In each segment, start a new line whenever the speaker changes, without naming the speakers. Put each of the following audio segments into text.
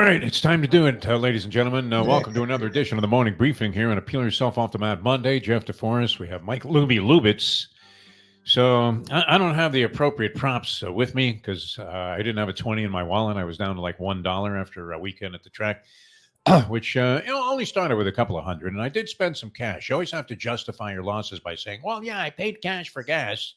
right, it's time to do it, ladies and gentlemen. Welcome to another edition of the morning briefing here on Peel Yourself Off the Mat Monday. Jeff DeForest, we have Mike Lubitz. So I don't have the appropriate props with me because I didn't have a 20 in my wallet. I was down to like $1 after a weekend at the track, which only started with a couple of hundred. And I did spend some cash. You always have to justify your losses by saying, well, yeah, I paid cash for gas.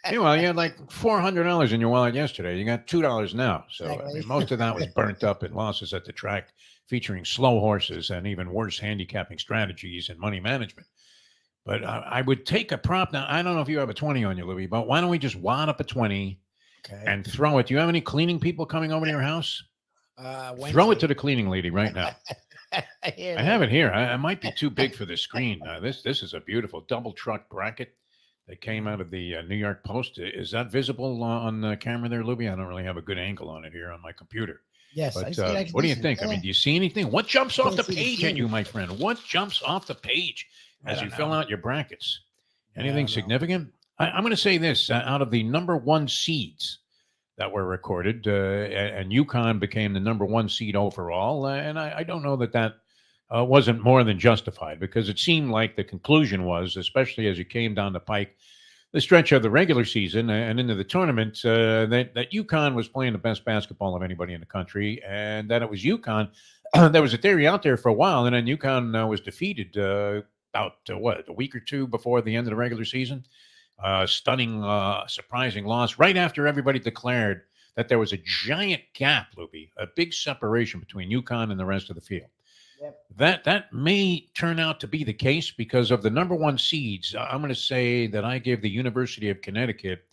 Meanwhile, you had like $400 in your wallet yesterday. You got $2 now. So
Exactly.
I mean, most of that was burnt up in losses at the track, featuring slow horses and even worse handicapping strategies and money management. But I would take a prop. Now, I don't know if you have a 20 on you, Louie, but why don't we just wad up a 20 and throw it? Do you have any cleaning people coming over to your house? Throw it to the cleaning lady right now. I have it here. I might be too big for the screen. This is a beautiful double truck bracket that came out of the New York Post. Is that visible on the camera there, Lubie? I don't really have a good angle on it here on my computer.
Yes,
But
I see it
what do you
decent.
think? I
Yeah.
mean, do you see anything? What jumps off the
Can't see the
page at
scene.
you, my friend? What jumps off the page
I
as
don't
you fill
know.
out your brackets?
I
Anything
don't know.
significant? I'm going to say this. Out of the number one seeds that were recorded, and UConn became the number one seed overall, and I don't know that wasn't more than justified, because it seemed like the conclusion was, especially as you came down the pike, the stretch of the regular season and into the tournament, that UConn was playing the best basketball of anybody in the country, and that it was UConn. There was a theory out there for a while, and then UConn was defeated about a week or two before the end of the regular season. Stunning, surprising loss right after everybody declared that there was a giant gap, Loopy, a big separation between UConn and the rest of the field.
Yep.
That may turn out to be the case because of the number one seeds. I'm going to say that I give the University of Connecticut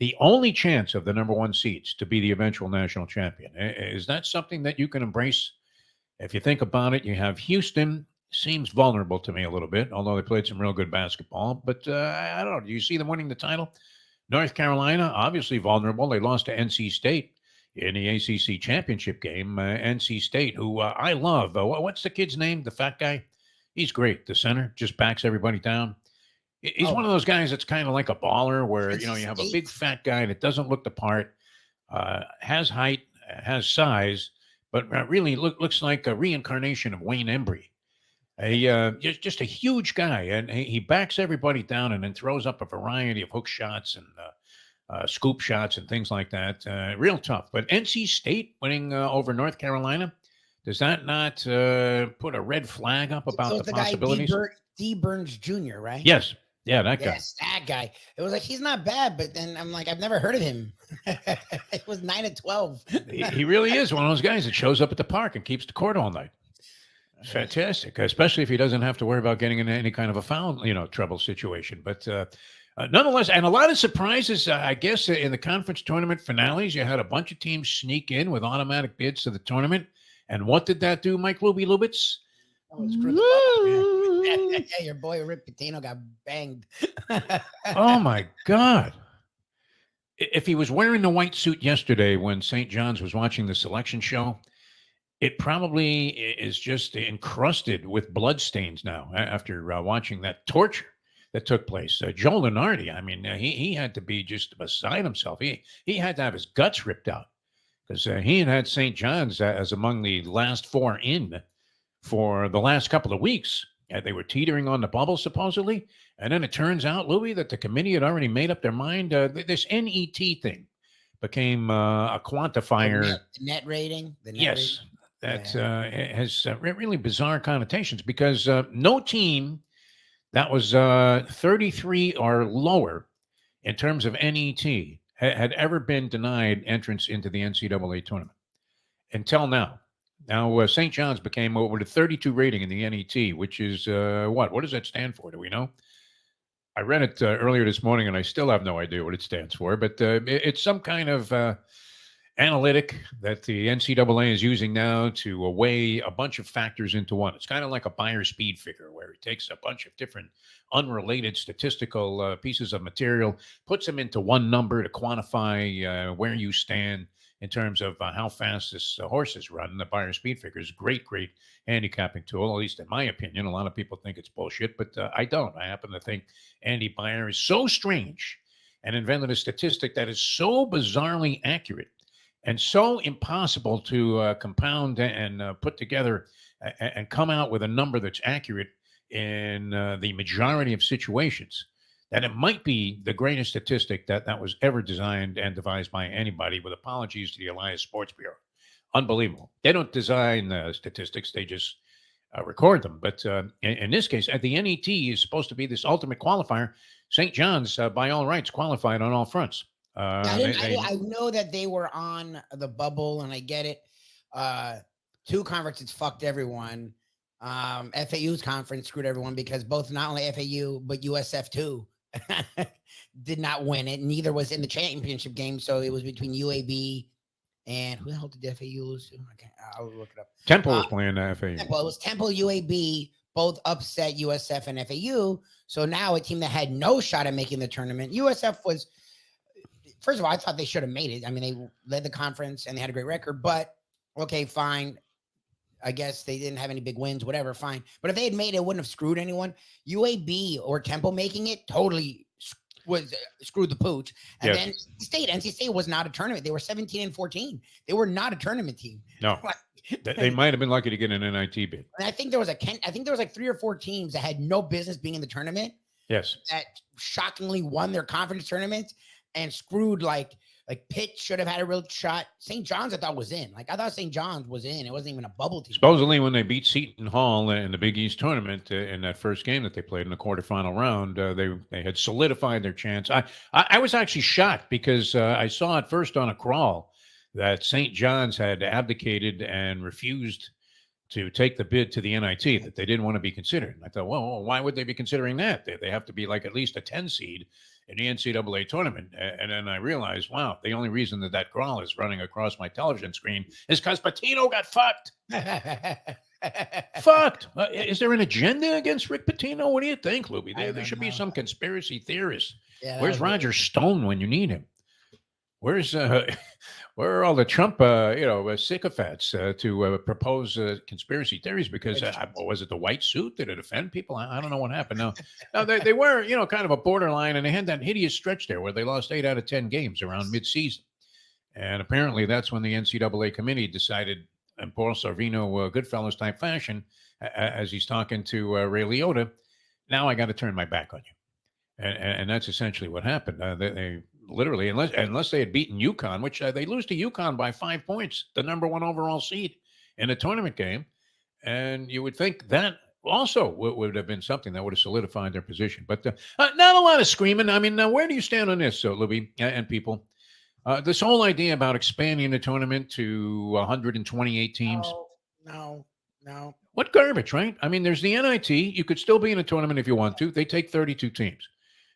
the only chance of the number one seeds to be the eventual national champion. Is that something that you can embrace? If you think about it, you have Houston. Seems vulnerable to me a little bit, although they played some real good basketball. But I don't know. Do you see them winning the title? North Carolina, obviously vulnerable. They lost to NC State in the ACC championship game. NC State, who I love. What's the kid's name? The fat guy? He's great. The center just backs everybody down. He's one of those guys that's kind of like a baller where, you have a big fat guy that doesn't look the part, has height, has size, but really looks like a reincarnation of Wayne Embry. Just a huge guy, and he backs everybody down and then throws up a variety of hook shots and scoop shots and things like that. Real tough. But NC State winning over North Carolina, does that not put a red flag up about
So
the
it's the guy
possibilities?
D. Burns Jr., right?
Yes. Yeah, that guy.
Yes, that guy. It was like he's not bad, but then I'm like, I've never heard of him. It was 9-12.
He really is one of those guys that shows up at the park and keeps the court all night. Fantastic, especially if he doesn't have to worry about getting into any kind of a foul, trouble situation. But nonetheless, and a lot of surprises, I guess, in the conference tournament finales. You had a bunch of teams sneak in with automatic bids to the tournament. And what did that do, Mike Lubitz?
Oh, it's Chris. Yeah, your boy Rick Pitino got banged.
Oh, my God. If he was wearing the white suit yesterday when St. John's was watching the selection show, it probably is just encrusted with bloodstains now after watching that torture that took place. Joe Lunardi, I mean, he had to be just beside himself. He had to have his guts ripped out because he had St. John's as among the last four in for the last couple of weeks. They were teetering on the bubble, supposedly. And then it turns out, Louis, that the committee had already made up their mind. This NET thing became a quantifier.
The net rating?
Yes. That has really bizarre connotations because no team that was 33 or lower in terms of NET had ever been denied entrance into the NCAA tournament until now. Now, St. John's became over the 32 rating in the NET, which is what? What does that stand for? Do we know? I read it earlier this morning, and I still have no idea what it stands for, but it's some kind of analytic that the NCAA is using now to weigh a bunch of factors into one. It's kind of like a buyer speed figure where it takes a bunch of different unrelated statistical pieces of material, puts them into one number to quantify where you stand in terms of how fast this horses run. The buyer speed figure is a great handicapping tool, at least in my opinion. A lot of people think it's bullshit, but I don't. I happen to think Andy Beyer is so strange and invented a statistic that is so bizarrely accurate and so impossible to compound and put together and come out with a number that's accurate in the majority of situations, that it might be the greatest statistic that was ever designed and devised by anybody, with apologies to the Elias Sports Bureau. Unbelievable. They don't design statistics, they just record them. But in this case, at the NET is supposed to be this ultimate qualifier. St. John's, by all rights, qualified on all fronts.
I know that they were on the bubble, and I get it. Two conferences fucked everyone. FAU's conference screwed everyone because both not only FAU but USF too did not win it. Neither was in the championship game, so it was between UAB and who the hell did FAU lose to? Okay, I'll look it up.
Temple was playing FAU.
Temple. It was Temple, UAB, both upset USF and FAU. So now a team that had no shot at making the tournament. USF was, first of all, I thought they should have made it. I mean, they led the conference and they had a great record, but okay, fine. I guess they didn't have any big wins, whatever, fine. But if they had made it, it wouldn't have screwed anyone. UAB or Temple making it totally was screwed the pooch. And then NC State was not a tournament. They were 17-14. They were not a tournament team.
No. They might have been lucky to get an NIT bid.
And I think there was like 3 or 4 teams that had no business being in the tournament.
Yes.
That shockingly won their conference tournaments and screwed like Pitt should have had a real shot. St. John's I thought was in. Like I thought St. John's was in. It wasn't even a bubble team.
Supposedly when they beat Seton Hall in the Big East tournament in that first game that they played in the quarterfinal round, they had solidified their chance. I was actually shocked because I saw it first on a crawl that St. John's had abdicated and refused to take the bid to the NIT, that they didn't want to be considered. And I thought, well, why would they be considering that? They have to be like at least a 10 seed in the NCAA tournament. And then I realized, wow, the only reason that crawl is running across my television screen is because Pitino got fucked. Fucked. Is there an agenda against Rick Pitino? What do you think, Lubie? There should be some conspiracy theorists. Yeah, where's Roger Stone when you need him? Where's where are all the Trump sycophants to propose conspiracy theories? Because was it the white suit? Did it offend people? I don't know what happened. No, they were kind of a borderline, and they had that hideous stretch there where they lost 8 out of 10 games around midseason, and apparently that's when the NCAA committee decided, in Paul Sorvino Goodfellas type fashion, as he's talking to Ray Liotta, now I got to turn my back on you, and that's essentially what happened. They literally, unless they had beaten UConn, which they lose to UConn by 5 points, the number 1 overall seed in a tournament game. And you would think that also would have been something that would have solidified their position. But not a lot of screaming. I mean, where do you stand on this, Lubie and people? This whole idea about expanding the tournament to 128 teams.
No.
What garbage, right? I mean, there's the NIT. You could still be in a tournament if you want to. They take 32 teams.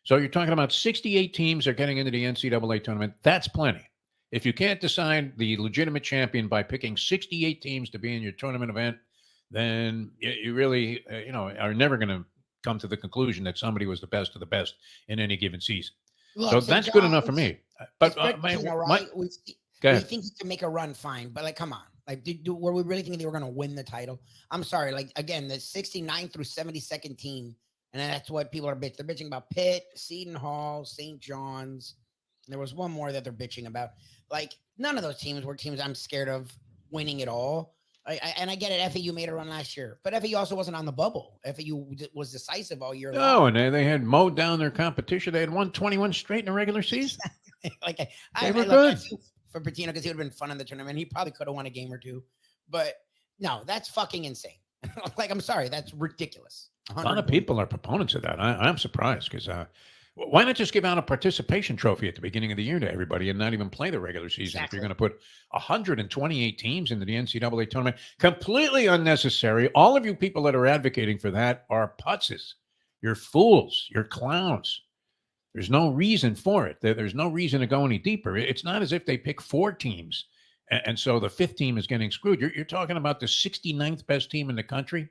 So you're talking about 68 teams are getting into the NCAA tournament. That's plenty. If you can't decide the legitimate champion by picking 68 teams to be in your tournament event, then you really, are never going to come to the conclusion that somebody was the best of the best in any given season. Look, so that's good enough for me. But
we think he can make a run, fine. But come on. Were we really thinking they were going to win the title? I'm sorry. Again, the 69 through 72nd team. And that's what people are bitching. They're bitching about Pitt, Seton Hall, St. John's. And there was one more that they're bitching about. None of those teams were teams I'm scared of winning it all. And I get it. FAU made a run last year. But FAU also wasn't on the bubble. FAU was decisive all year long.
And they had mowed down their competition. They had won 21 straight in the regular season.
They were good. For Pitino, because he would have been fun in the tournament. He probably could have won a game or two. But no, that's fucking insane. I'm sorry. That's ridiculous. 100%.
A lot of people are proponents of that. I'm surprised because why not just give out a participation trophy at the beginning of the year to everybody and not even play the regular season? Exactly. If you're going to put 128 teams into the NCAA tournament, completely unnecessary. All of you people that are advocating for that are putzes. You're fools. You're clowns. There's no reason for it. There's no reason to go any deeper. It's not as if they pick 4 teams and so the 5th team is getting screwed. You're talking about the 69th best team in the country.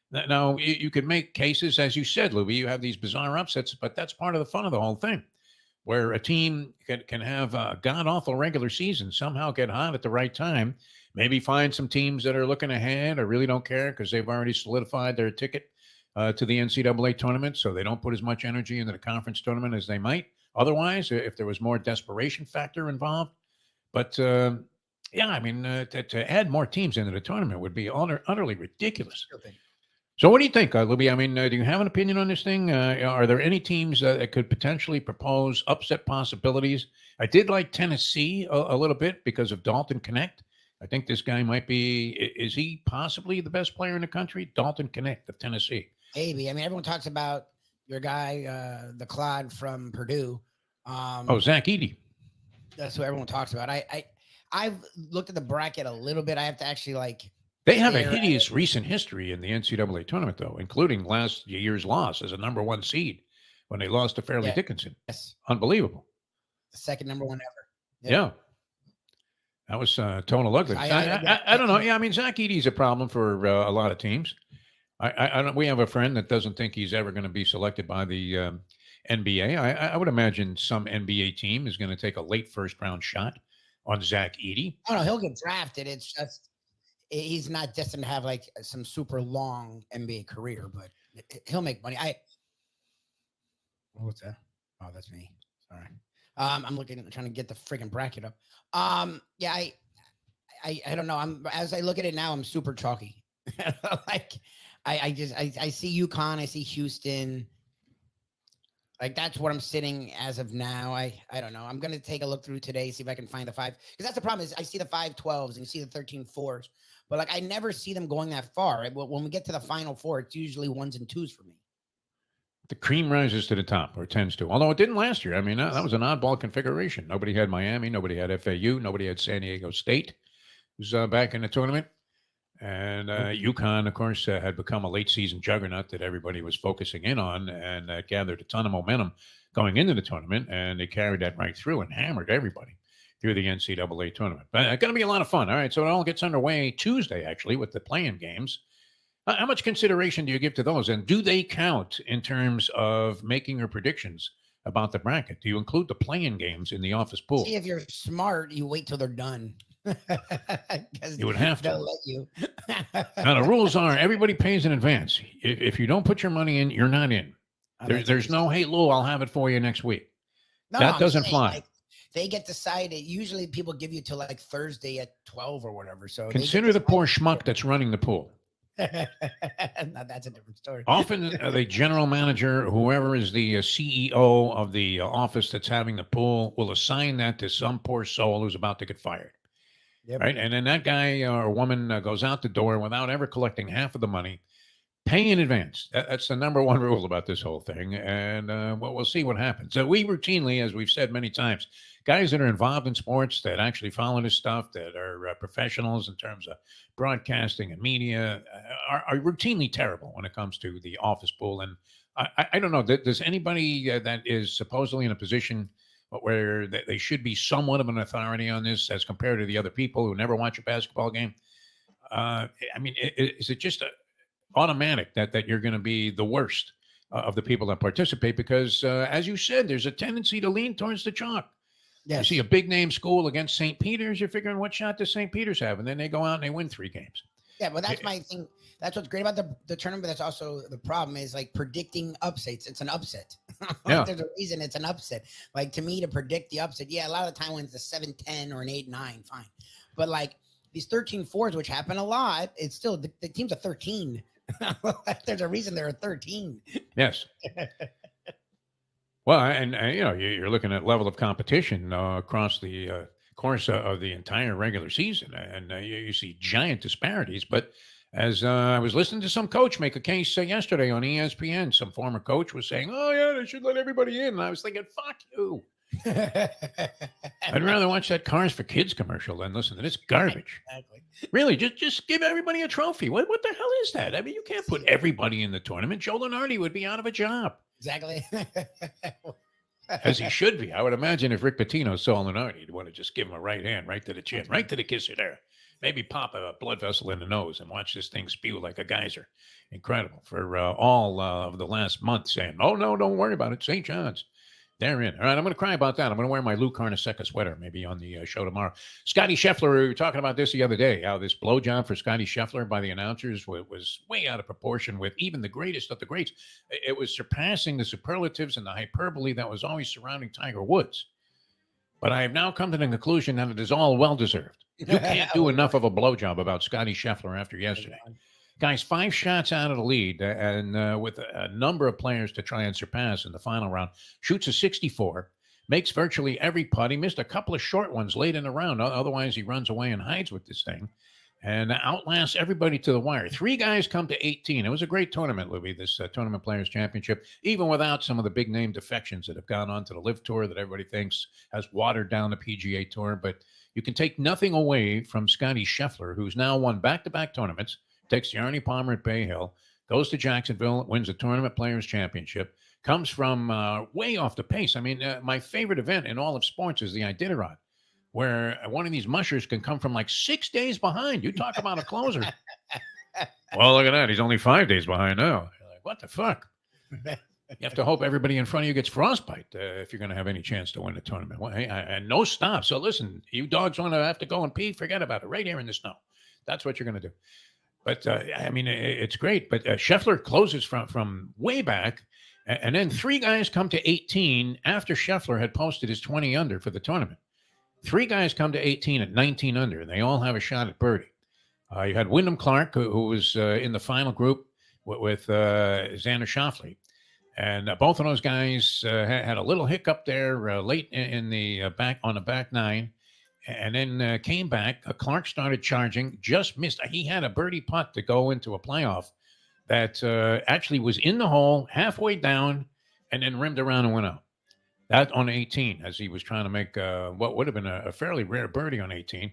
Now, you could make cases, as you said, Lubie, you have these bizarre upsets, but that's part of the fun of the whole thing, where a team can have a god-awful regular season, somehow get hot at the right time, maybe find some teams that are looking ahead or really don't care because they've already solidified their ticket to the NCAA tournament, so they don't put as much energy into the conference tournament as they might otherwise if there was more desperation factor involved. But Yeah, I mean, to add more teams into the tournament would be utterly ridiculous.
Stupid.
So, what do you think, Lubie? I mean, do you have an opinion on this thing? Are there any teams that could potentially propose upset possibilities? I did like Tennessee a little bit because of Dalton Connect. I think this guy might be. Is he possibly the best player in the country? Dalton Connect of Tennessee.
Maybe. I mean, everyone talks about your guy, the Clod from Purdue.
Oh, Zach Edey.
That's what everyone talks about. I've looked at the bracket a little bit. I have to actually like.
They have a hideous recent history in the NCAA tournament, though, including last year's loss as a number 1 seed when they lost to Fairleigh Dickinson.
Yes.
Unbelievable.
The second number 1 ever.
Yep. Yeah. That was total ugly. I don't know. Yeah, I mean, Zach Edey's a problem for a lot of teams. I don't. We have a friend that doesn't think he's ever going to be selected by the NBA. I would imagine some NBA team is going to take a late first-round shot on Zach Edey.
Oh, no, he'll get drafted. It's just he's not destined to have like some super long NBA career, but he'll make money. What's that? Oh, that's me. Sorry. I'm trying to get the freaking bracket up. Yeah, I don't know. As I look at it now, I'm super chalky. Like I see UConn, I see Houston. Like that's what I'm sitting as of now. I don't know. I'm gonna take a look through today, see if I can find the 5. Because that's the problem is I see the 5-12s and you see the 13-4s, but like I never see them going that far. When we get to the Final Four, it's usually 1s and 2s for me.
The cream rises to the top, or tends to. Although it didn't last year. I mean, that was an oddball configuration. Nobody had Miami. Nobody had FAU. Nobody had San Diego State, who's back in the tournament. And UConn, of course, had become a late-season juggernaut that everybody was focusing in on, and gathered a ton of momentum going into the tournament, and they carried that right through and hammered everybody through the NCAA tournament. But it's going to be a lot of fun. All right, so it all gets underway Tuesday, actually, with the play-in games. How much consideration do you give to those? And do they count in terms of making your predictions about the bracket? Do you include the play-in games in the office pool?
See, if you're smart, you wait till they're done.
You would have to.
They'll let you.
Now, the rules are everybody pays in advance. If you don't put your money in, you're not in. There's no, hey, Lou, I'll have it for you next week. No, that doesn't fly.
Like, they get decided. Usually people give you till like Thursday at 12 or whatever. So
consider the poor schmuck that's running the pool.
Now that's a different story.
Often the general manager, whoever is the CEO of the office that's having the pool, will assign that to some poor soul who's about to get fired. Yep. Right. And then that guy or woman goes out the door without ever collecting half of the money. Pay in advance. That's the number 1 rule about this whole thing. And we'll see what happens. So we routinely, as we've said many times, guys that are involved in sports, that actually follow this stuff, that are professionals in terms of broadcasting and media, are routinely terrible when it comes to the office pool. And I don't know, does anybody that is supposedly in a position where they should be somewhat of an authority on this as compared to the other people who never watch a basketball game? I mean, is it just automatic that you're going to be the worst of the people that participate? Because as you said, there's a tendency to lean towards the chalk. Yes. You see a big name school against St. Peter's, you're figuring what shot does St. Peter's have? And then they go out and they win 3 games.
Yeah, but that's my thing. That's what's great about the tournament. But that's also the problem is like predicting upsets. It's an upset.
Yeah.
There's a reason it's an upset. Like to me, to predict the upset, yeah, a lot of the time when it's a 7-10 or an 8-9, fine. But like these 13-4s, which happen a lot, it's still the teams are 13. There's a reason they're 13.
Yes. Well, and you know, you're looking at level of competition across the course of the entire regular season, and you see giant disparities. But as I was listening to some coach make a case yesterday on ESPN, some former coach was saying, "Oh yeah, they should let everybody in." And I was thinking, "Fuck you." I'd rather watch that Cars for Kids commercial than listen to this garbage. Exactly. Really, just give everybody a trophy. What the hell is that? I mean, you can't put everybody in the tournament. Joe Lunardi would be out of a job.
Exactly.
As he should be. I would imagine if Rick Pitino saw Lunardi, he'd want to just give him a right hand, right to the chin, right to the kisser there. Maybe pop a blood vessel in the nose and watch this thing spew like a geyser. Incredible. For all of the last month saying, "Oh, no, don't worry about it. St. John's. They're in." All right, I'm going to cry about that. I'm going to wear my Lou Carnesecca sweater maybe on the show tomorrow. Scotty Scheffler, we were talking about this the other day, how this blowjob for Scotty Scheffler by the announcers was way out of proportion with even the greatest of the greats. It was surpassing the superlatives and the hyperbole that was always surrounding Tiger Woods. but I have now come to the conclusion that it is all well-deserved. You can't do enough of a blowjob about Scotty Scheffler after yesterday. Guys, 5 shots out of the lead, and with a number of players to try and surpass in the final round, shoots a 64, makes virtually every putt. He missed a couple of short ones late in the round. Otherwise, he runs away and hides with this thing and outlasts everybody to the wire. 3 guys come to 18. It was a great tournament, Lubie, this Tournament Players Championship, even without some of the big-name defections that have gone on to the Live Tour that everybody thinks has watered down the PGA Tour. But you can take nothing away from Scotty Scheffler, who's now won back-to-back tournaments, takes the Arnie Palmer at Bay Hill, goes to Jacksonville, wins the Tournament Players Championship, comes from way off the pace. I mean, my favorite event in all of sports is the Iditarod, where one of these mushers can come from like 6 days behind. You talk about a closer. Well, look at that. He's only 5 days behind now. You're like, what the fuck? You have to hope everybody in front of you gets frostbite if you're going to have any chance to win the tournament. Well, hey, and no stop. So listen, you dogs want to have to go and pee, forget about it. Right here in the snow. That's what you're going to do. But, I mean, it's great. But Scheffler closes from way back. And then 3 guys come to 18 after Scheffler had posted his 20 under for the tournament. 3 guys come to 18 at 19 under, and they all have a shot at birdie. You had Wyndham Clark, who was in the final group with Xander Schauffele. And both of those guys had a little hiccup there late in the back on the back 9. And then came back. Clark started charging, just missed. He had a birdie putt to go into a playoff that actually was in the hole, halfway down, and then rimmed around and went out. That on 18, as he was trying to make what would have been a fairly rare birdie on 18.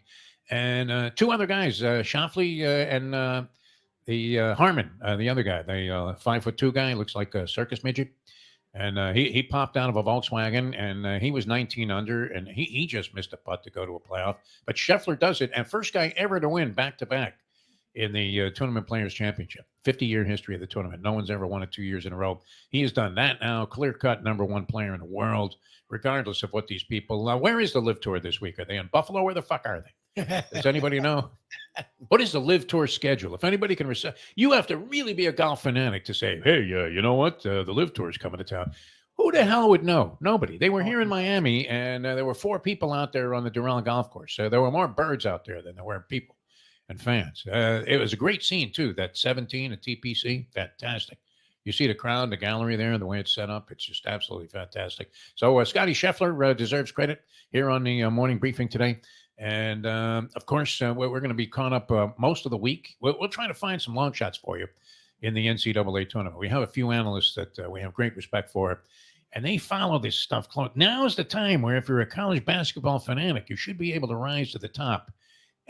And 2 other guys, Schauffele and the Harmon, the other guy, the 5'2" guy, looks like a circus midget. And he popped out of a Volkswagen, and he was 19 under, and he just missed a putt to go to a playoff. But Scheffler does it, and first guy ever to win back-to-back in the Tournament Players Championship. 50-year history of the tournament. No one's ever won it 2 years in a row. He has done that now. Clear-cut #1 player in the world, regardless of what these people... where is the Live Tour this week? Are they in Buffalo? Where the fuck are they? Does anybody know? What is the Live Tour schedule? If anybody can... you have to really be a golf fanatic to say, hey, you know what? The Live Tour is coming to town. Who the hell would know? Nobody. They were here in Miami, and there were 4 people out there on the Doral Golf Course. So there were more birds out there than there were people and fans. It was a great scene, too, that 17 at TPC. Fantastic. You see the crowd, the gallery there, and the way it's set up. It's just absolutely fantastic. So Scotty Scheffler deserves credit here on the morning briefing today. And, of course, we're going to be caught up most of the week. We'll try to find some long shots for you in the NCAA tournament. We have a few analysts that we have great respect for, and they follow this stuff close. Now is the time where if you're a college basketball fanatic, you should be able to rise to the top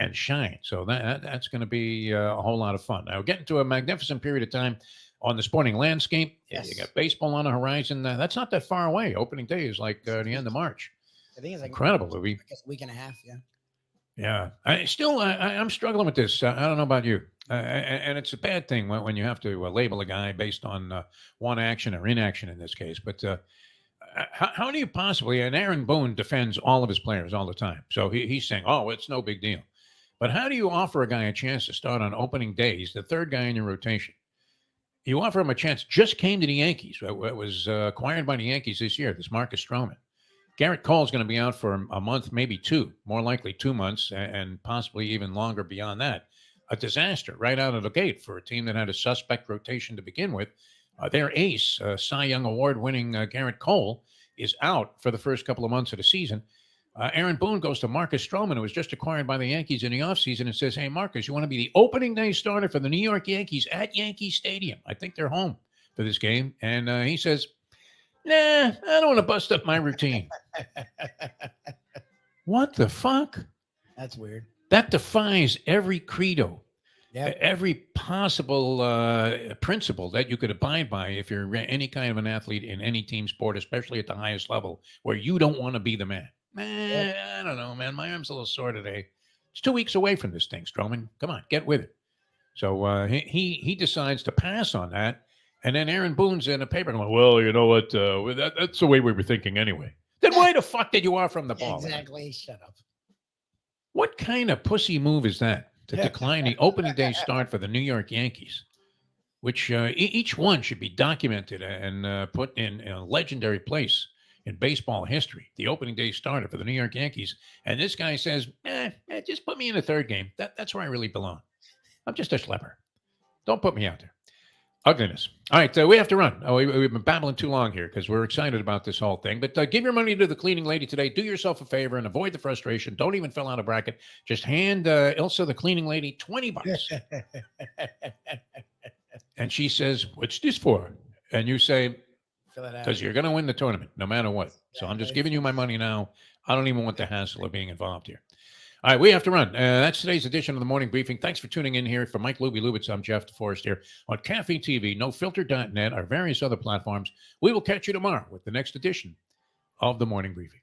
and shine. So that's going to be a whole lot of fun. Now, we're getting to a magnificent period of time on the sporting landscape.
Yes.
You got baseball on the horizon. That's not that far away. Opening day is like the end of March.
I think it's like
incredible, Lubie.
I guess a week and a half, yeah.
Yeah, I'm struggling with this. I don't know about you, and it's a bad thing when you have to label a guy based on one action or inaction in this case. But how do you possibly? And Aaron Boone defends all of his players all the time, so he's saying, "Oh, it's no big deal." But how do you offer a guy a chance to start on opening day? He's the 3rd guy in your rotation. You offer him a chance. Just came to the Yankees. It was acquired by the Yankees this year. This Marcus Stroman. Garrett Cole's going to be out for a month, maybe 2, more likely 2 months, and possibly even longer beyond that. A disaster right out of the gate for a team that had a suspect rotation to begin with. Their ace, Cy Young Award-winning Garrett Cole, is out for the first couple of months of the season. Aaron Boone goes to Marcus Stroman, who was just acquired by the Yankees in the offseason, and says, hey, Marcus, you want to be the opening day starter for the New York Yankees at Yankee Stadium? I think they're home for this game. And he says, nah, I don't want to bust up my routine. What the fuck?
That's weird.
That defies every credo,
Yep.
every possible principle that you could abide by if you're any kind of an athlete in any team sport, especially at the highest level, where you don't want to be the man.
Yep.
I don't know, man. My arm's a little sore today. It's 2 weeks away from this thing, Stroman. Come on, get with it. So he decides to pass on that. And then Aaron Boone's in a paper going, well, you know what? That's the way we were thinking anyway. Then why the fuck did you offer him the ball?
Exactly. Shut up.
What kind of pussy move is that to decline the opening day start for the New York Yankees, which each one should be documented and put in a legendary place in baseball history, the opening day starter for the New York Yankees. And this guy says, just put me in the third game. That's where I really belong. I'm just a schlepper. Don't put me out there. Ugliness. All right, we have to run. We've been babbling too long here because we're excited about this whole thing. But give your money to the cleaning lady today. Do yourself a favor and avoid the frustration. Don't even fill out a bracket. Just hand Ilsa, the cleaning lady, $20. And she says, what's this for? And you say, because you're going to win the tournament no matter what. So I'm just giving you my money now. I don't even want the hassle of being involved here. All right, we have to run. That's today's edition of the Morning Briefing. Thanks for tuning in here. For Mike Lubie, I'm Jeff DeForest here on Cafe TV, NoFilter.net, our various other platforms. We will catch you tomorrow with the next edition of the Morning Briefing.